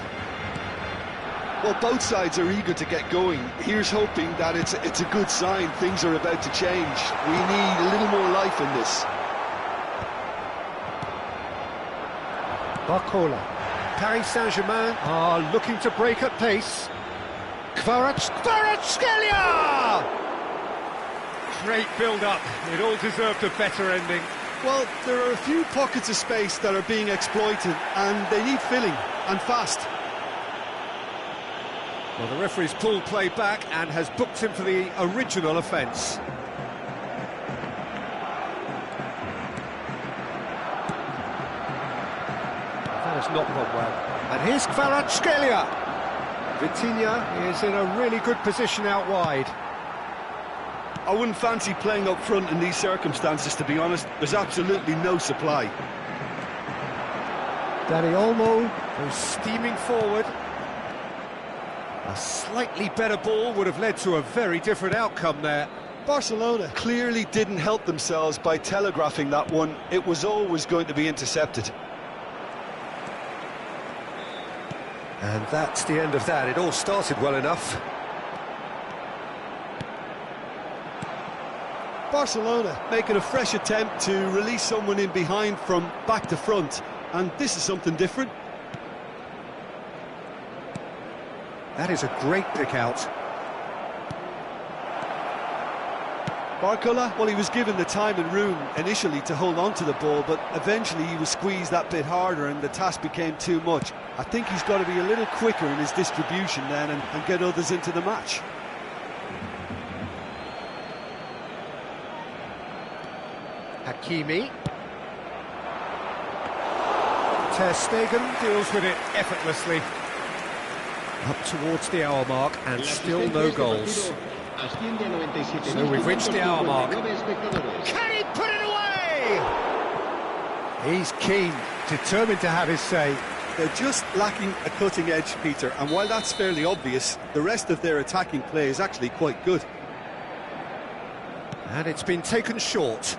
Well, both sides are eager to get going. Here's hoping that it's a good sign. Things are about to change. We need a little more life in this. Barcola. Paris Saint-Germain are looking to break at pace. Kvaratskhelia! Great build-up. It all deserved a better ending. Well, there are a few pockets of space that are being exploited, and they need filling, and fast. Well, the referee's pulled play back and has booked him for the original offence. That has not gone well. And here's Kvaratskhelia. Vitinha is in a really good position out wide. I wouldn't fancy playing up front in these circumstances, to be honest. There's absolutely no supply. Dani Olmo goes steaming forward. A slightly better ball would have led to a very different outcome there. Barcelona clearly didn't help themselves by telegraphing that one. It was always going to be intercepted. And that's the end of that. It all started well enough. Barcelona making a fresh attempt to release someone in behind from back to front, and this is something different. That is a great pick out. Barcola, well, he was given the time and room initially to hold on to the ball, but eventually he was squeezed that bit harder and the task became too much. I think he's got to be a little quicker in his distribution then and get others into the match. Hakimi. Ter Stegen deals with it effortlessly. Up towards the hour mark and still no goals. So we've reached the hour mark. Can he put it away? He's keen, determined to have his say. They're just lacking a cutting edge, Peter, and while that's fairly obvious, the rest of their attacking play is actually quite good. And it's been taken short.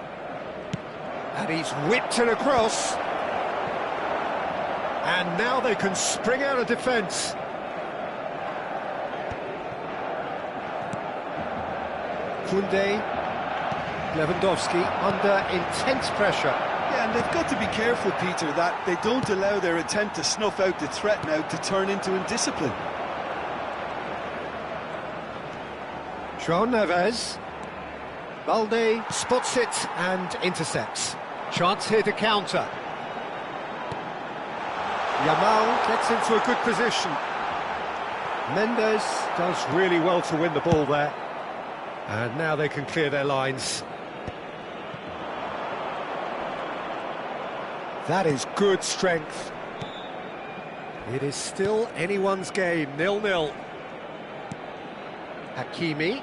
And he's whipped it across. And now they can spring out of defence. Koundé, Lewandowski under intense pressure. Yeah, and they've got to be careful, Peter, that they don't allow their attempt to snuff out the threat now to turn into indiscipline. João Neves. Balde spots it and intercepts. Chance here to counter. Yamal gets into a good position. Mendes does really well to win the ball there. And now they can clear their lines. That is good strength. It is still anyone's game, 0-0. Hakimi.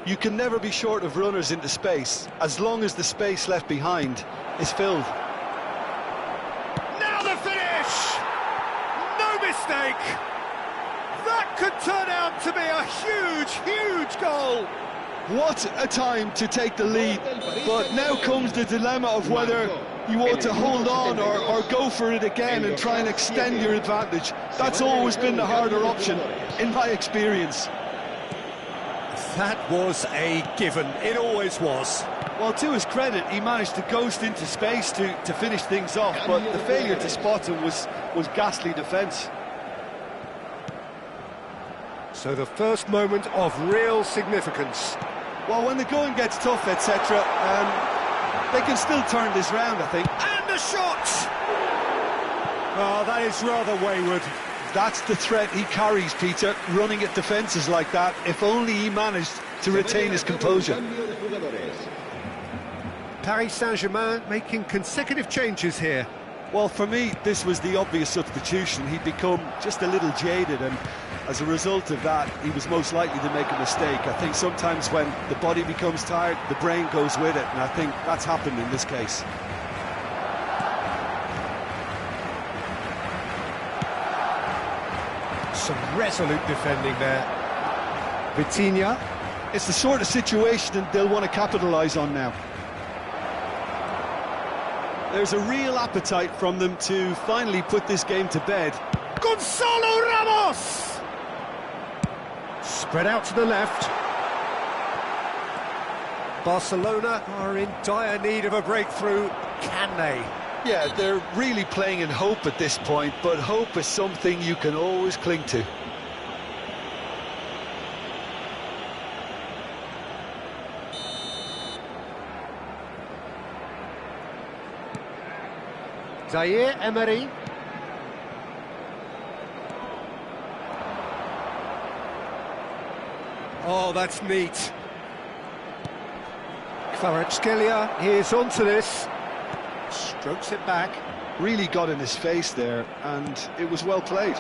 You can never be short of runners into space, as long as the space left behind is filled. Now the finish! No mistake! That could turn out to be a huge, huge goal! What a time to take the lead, but now comes the dilemma of whether you want to hold on or go for it again and try and extend your advantage. That's always been the harder option, in my experience. That was a given, it always was. Well, to his credit, he managed to ghost into space to finish things off, but the failure to spot him was ghastly defence. So the first moment of real significance. Well, when the going gets tough, etc., they can still turn this round, I think. And a shot! Oh, that is rather wayward. That's the threat he carries, Peter, running at defences like that, if only he managed to retain his composure. Paris Saint-Germain making consecutive changes here. Well, for me, this was the obvious substitution. He'd become just a little jaded, and as a result of that, he was most likely to make a mistake. I think sometimes when the body becomes tired, the brain goes with it, and I think that's happened in this case. Some resolute defending there. Vitinha. It's the sort of situation they'll want to capitalise on now. There's a real appetite from them to finally put this game to bed. Gonzalo Ramos! Spread out to the left. Barcelona are in dire need of a breakthrough. Can they? Yeah, they're really playing in hope at this point, but hope is something you can always cling to. Zaire Emery. Oh, that's neat. Kvaratskhelia is onto this. Strokes it back. Really got in his face there, and it was well played.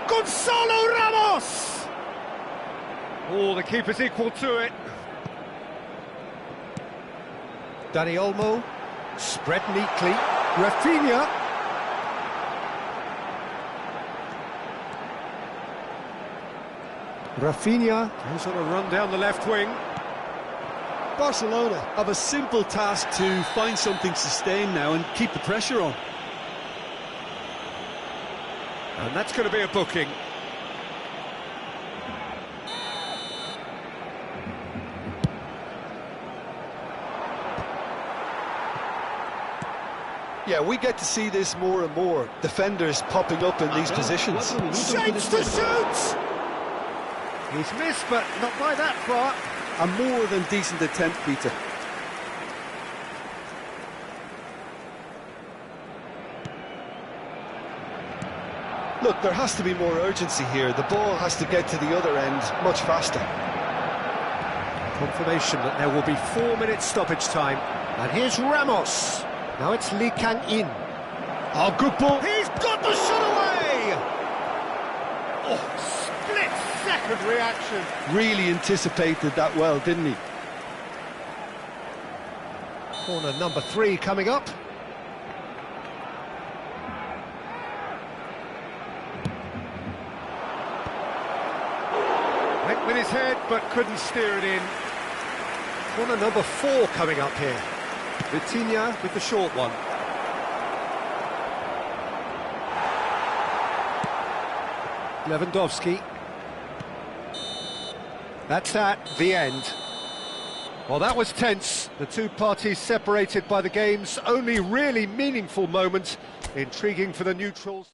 Gonzalo Ramos! Oh, the keeper's equal to it. Dani Olmo, spread neatly. Rafinha. Rafinha goes on a run down the left wing. Barcelona have a simple task to find something sustained now and keep the pressure on. And that's going to be a booking. Yeah, we get to see this more and more. Defenders popping up in these positions. Shapes to shoot! He's missed, but not by that far. A more than decent attempt, Peter. Look, there has to be more urgency here. The ball has to get to the other end much faster. Confirmation that there will be 4 minutes stoppage time. And here's Ramos. Now it's Lee Kang-in. Oh, good ball. He's got the shot away! Oh, split-second reaction. Really anticipated that well, didn't he? Corner number 3 coming up. Went with his head, but couldn't steer it in. Corner number 4 coming up here. Vitinha with the short one. Lewandowski. That's the end. Well, that was tense. The two parties separated by the game's only really meaningful moment. Intriguing for the neutrals.